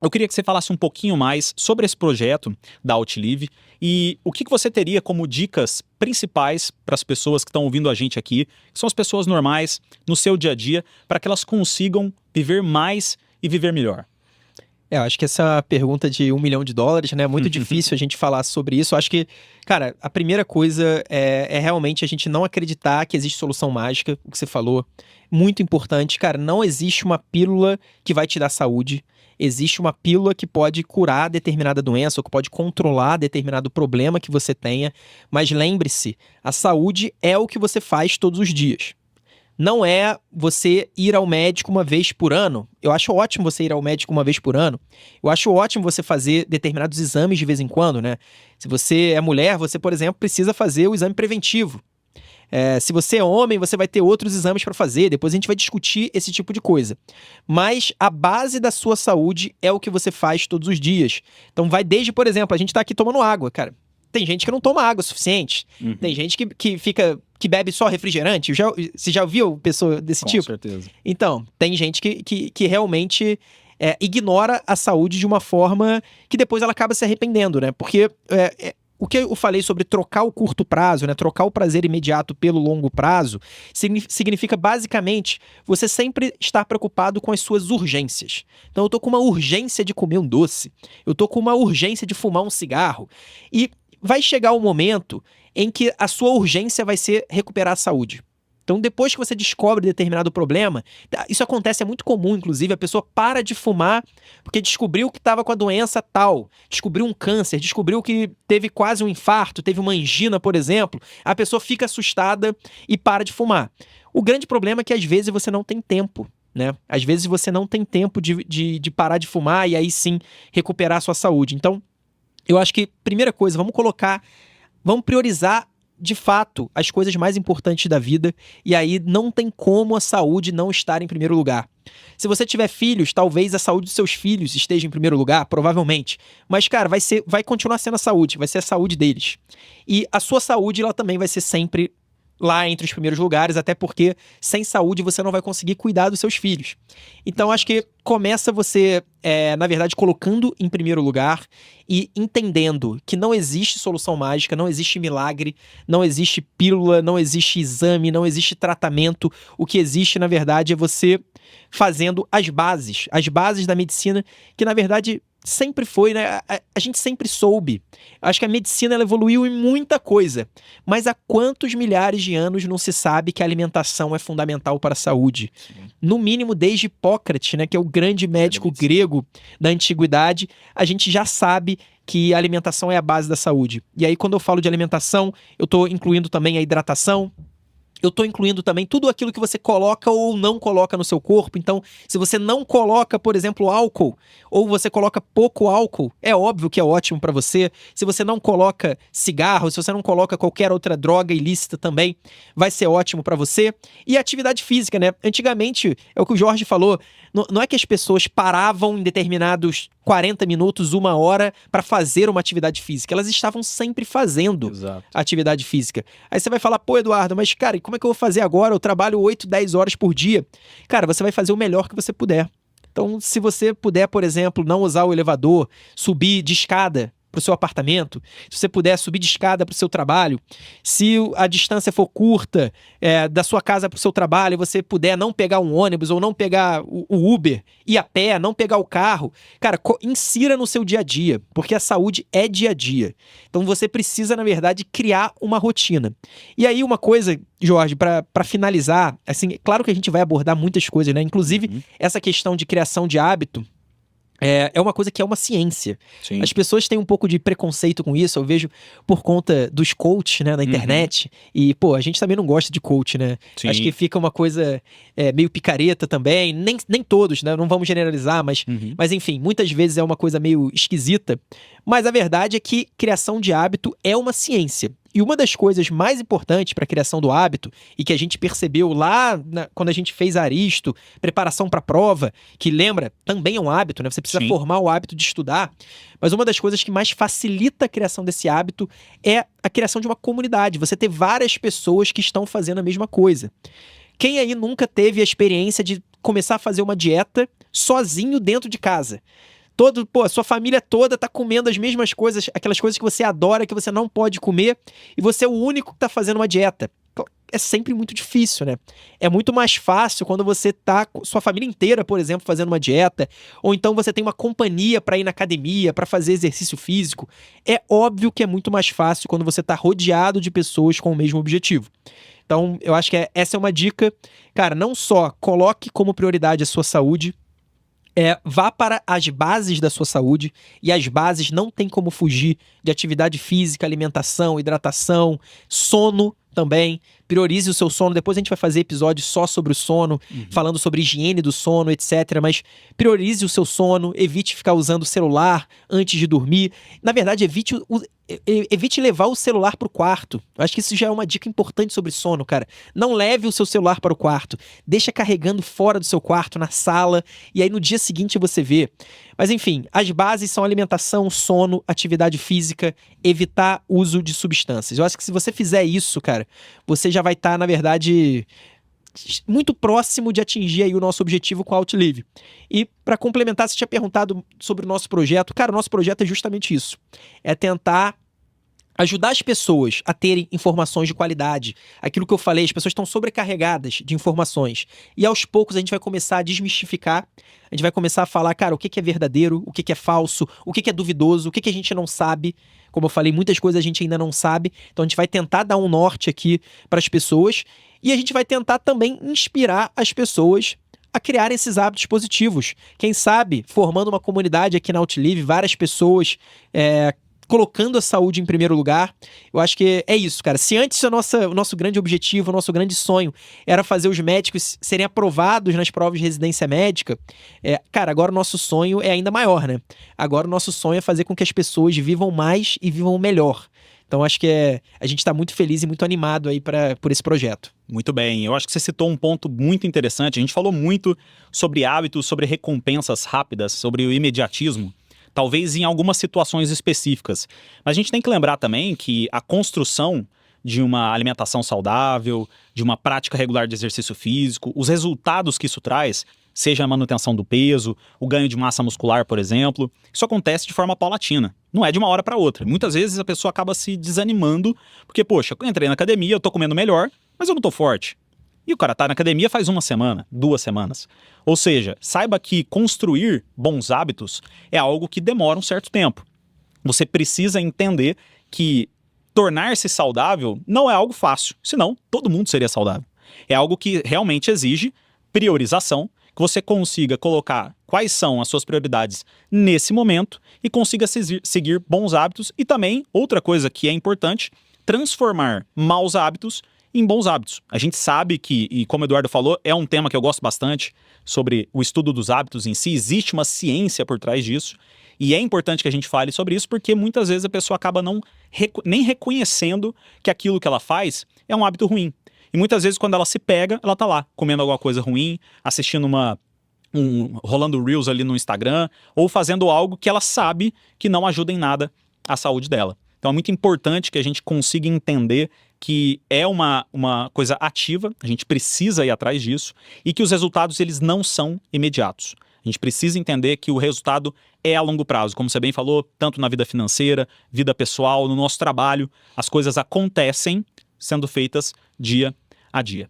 Eu queria que você falasse um pouquinho mais sobre esse projeto da Outlive e o que você teria como dicas principais para as pessoas que estão ouvindo a gente aqui, que são as pessoas normais, no seu dia a dia, para que elas consigam viver mais e viver melhor. Eu acho que essa pergunta de US$ 1 milhão, né? É muito difícil a gente falar sobre isso. Eu acho que, cara, a primeira coisa é realmente a gente não acreditar que existe solução mágica, o que você falou. Muito importante, cara, não existe uma pílula que vai te dar saúde. Existe uma pílula que pode curar determinada doença ou que pode controlar determinado problema que você tenha. Mas lembre-se, a saúde é o que você faz todos os dias. Não é você ir ao médico uma vez por ano. Eu acho ótimo você ir ao médico uma vez por ano. Eu acho ótimo você fazer determinados exames de vez em quando, né? Se você é mulher, você, por exemplo, precisa fazer o exame preventivo. Se você é homem, você vai ter outros exames para fazer. Depois a gente vai discutir esse tipo de coisa. Mas a base da sua saúde é o que você faz todos os dias. Então vai desde, por exemplo, a gente tá aqui tomando água, cara. Tem gente que não toma água suficiente. Tem gente que bebe só refrigerante. Você já ouviu pessoa desse tipo? Com certeza. Então, tem gente que realmente ignora a saúde de uma forma que depois ela acaba se arrependendo, né? Porque o que eu falei sobre trocar o curto prazo, né? Trocar o prazer imediato pelo longo prazo, significa basicamente você sempre estar preocupado com as suas urgências. Então eu tô com uma urgência de comer um doce, eu tô com uma urgência de fumar um cigarro, e vai chegar o momento em que a sua urgência vai ser recuperar a saúde. Então, depois que você descobre determinado problema, isso acontece, é muito comum, inclusive, a pessoa para de fumar porque descobriu que estava com a doença tal, descobriu um câncer, descobriu que teve quase um infarto, teve uma angina, por exemplo, a pessoa fica assustada e para de fumar. O grande problema é que, às vezes, você não tem tempo, né? Às vezes, você não tem tempo de parar de fumar e aí sim recuperar a sua saúde. Então, eu acho que, primeira coisa, vamos priorizar de fato as coisas mais importantes da vida, e aí não tem como a saúde não estar em primeiro lugar. Se você tiver filhos, talvez a saúde dos seus filhos esteja em primeiro lugar, provavelmente. Mas, cara, vai continuar sendo a saúde, vai ser a saúde deles. E a sua saúde, ela também vai ser sempre lá entre os primeiros lugares, até porque sem saúde você não vai conseguir cuidar dos seus filhos. Então acho que começa você, na verdade, colocando em primeiro lugar e entendendo que não existe solução mágica, não existe milagre, não existe pílula, não existe exame, não existe tratamento. O que existe, na verdade, é você fazendo as bases da medicina, que na verdade sempre foi, né? A gente sempre soube. Acho que a medicina ela evoluiu em muita coisa, mas há quantos milhares de anos não se sabe que a alimentação é fundamental para a saúde? Sim. No mínimo desde Hipócrates, né, que é o grande médico grego da antiguidade, a gente já sabe que a alimentação é a base da saúde. E aí quando eu falo de alimentação, eu estou incluindo também a hidratação. Eu estou incluindo também tudo aquilo que você coloca ou não coloca no seu corpo. Então, se você não coloca, por exemplo, álcool, ou você coloca pouco álcool, é óbvio que é ótimo para você. Se você não coloca cigarro, se você não coloca qualquer outra droga ilícita também, vai ser ótimo para você. E atividade física, né? Antigamente, é o que o Jorge falou, não é que as pessoas paravam em determinados 40 minutos, 1 hora, para fazer uma atividade física. Elas estavam sempre fazendo atividade física. Aí você vai falar, pô, Eduardo, mas cara, e como é que eu vou fazer agora? Eu trabalho 8, 10 horas por dia. Cara, você vai fazer o melhor que você puder. Então, se você puder, por exemplo, não usar o elevador, subir de escada para o seu apartamento, se você puder subir de escada para o seu trabalho, se a distância for curta da sua casa para o seu trabalho, você puder não pegar um ônibus ou não pegar o Uber, ir a pé, não pegar o carro, cara, insira no seu dia a dia, porque a saúde é dia a dia. Então você precisa, na verdade, criar uma rotina. E aí uma coisa, Jorge, para finalizar, assim, claro que a gente vai abordar muitas coisas, né? Inclusive essa questão de criação de hábito, é uma coisa que é uma ciência. Sim. As pessoas têm um pouco de preconceito com isso, eu vejo por conta dos coaches, né, na internet. E, pô, a gente também não gosta de coach, né? Sim. Acho que fica uma coisa meio picareta também. Nem todos, né? Não vamos generalizar, mas enfim, muitas vezes é uma coisa meio esquisita. Mas a verdade é que criação de hábito é uma ciência. E uma das coisas mais importantes para a criação do hábito, e que a gente percebeu lá quando a gente fez Aristo, preparação para a prova, que lembra, também é um hábito, né? Você precisa formar o hábito de estudar. Mas uma das coisas que mais facilita a criação desse hábito é a criação de uma comunidade. Você ter várias pessoas que estão fazendo a mesma coisa. Quem aí nunca teve a experiência de começar a fazer uma dieta sozinho dentro de casa? A sua família toda tá comendo as mesmas coisas, aquelas coisas que você adora, que você não pode comer, e você é o único que tá fazendo uma dieta. É sempre muito difícil, né? É muito mais fácil quando você tá com sua família inteira, por exemplo, fazendo uma dieta, ou então você tem uma companhia para ir na academia, para fazer exercício físico. É óbvio que é muito mais fácil quando você tá rodeado de pessoas com o mesmo objetivo. Então, eu acho que essa é uma dica. Cara, não só coloque como prioridade a sua saúde, vá para as bases da sua saúde, e as bases não tem como fugir de atividade física, alimentação, hidratação, sono também. Priorize o seu sono. Depois a gente vai fazer episódio só sobre o sono, falando sobre higiene do sono, etc. Mas priorize o seu sono, evite ficar usando o celular antes de dormir. Na verdade, evite levar o celular para o quarto. Eu acho que isso já é uma dica importante sobre sono, cara. Não leve o seu celular para o quarto. Deixa carregando fora do seu quarto, na sala, e aí no dia seguinte você vê. Mas enfim, as bases são alimentação, sono, atividade física, evitar uso de substâncias. Eu acho que se você fizer isso, cara, você já vai estar, na verdade, muito próximo de atingir aí o nosso objetivo com a Outlive. E para complementar, você tinha perguntado sobre o nosso projeto. Cara, o nosso projeto é justamente isso. É tentar ajudar as pessoas a terem informações de qualidade. Aquilo que eu falei, as pessoas estão sobrecarregadas de informações. E aos poucos a gente vai começar a desmistificar. A gente vai começar a falar, cara, o que é verdadeiro, o que é falso, o que é duvidoso, o que a gente não sabe. Como eu falei, muitas coisas a gente ainda não sabe. Então a gente vai tentar dar um norte aqui para as pessoas. E a gente vai tentar também inspirar as pessoas a criar esses hábitos positivos. Quem sabe, formando uma comunidade aqui na Outlive, várias pessoas colocando a saúde em primeiro lugar. Eu acho que é isso, cara. Se antes o nosso grande objetivo, o nosso grande sonho era fazer os médicos serem aprovados nas provas de residência médica, cara, agora o nosso sonho é ainda maior, né? Agora o nosso sonho é fazer com que as pessoas vivam mais e vivam melhor. Então acho que a gente está muito feliz e muito animado aí por esse projeto. Muito bem, eu acho que você citou um ponto muito interessante. A gente falou muito sobre hábitos, sobre recompensas rápidas, sobre o imediatismo. Talvez em algumas situações específicas. Mas a gente tem que lembrar também que a construção de uma alimentação saudável, de uma prática regular de exercício físico, os resultados que isso traz, seja a manutenção do peso, o ganho de massa muscular, por exemplo, isso acontece de forma paulatina. Não é de uma hora para outra. Muitas vezes a pessoa acaba se desanimando, porque, poxa, eu entrei na academia, eu tô comendo melhor, mas eu não tô forte. E o cara tá na academia faz 1 semana, 2 semanas. Ou seja, saiba que construir bons hábitos é algo que demora um certo tempo. Você precisa entender que tornar-se saudável não é algo fácil, senão todo mundo seria saudável. É algo que realmente exige priorização, que você consiga colocar quais são as suas prioridades nesse momento e consiga seguir bons hábitos. E também, outra coisa que é importante, transformar maus hábitos em bons hábitos. A gente sabe que, e como o Eduardo falou, é um tema que eu gosto bastante, sobre o estudo dos hábitos em si. Existe uma ciência por trás disso, e é importante que a gente fale sobre isso, porque muitas vezes a pessoa acaba nem reconhecendo que aquilo que ela faz é um hábito ruim. E muitas vezes quando ela se pega, ela tá lá, comendo alguma coisa ruim, assistindo rolando Reels ali no Instagram, ou fazendo algo que ela sabe que não ajuda em nada a saúde dela. Então é muito importante que a gente consiga entender que é uma coisa ativa, a gente precisa ir atrás disso, e que os resultados eles não são imediatos. A gente precisa entender que o resultado é a longo prazo. Como você bem falou, tanto na vida financeira, vida pessoal, no nosso trabalho, as coisas acontecem sendo feitas dia a dia.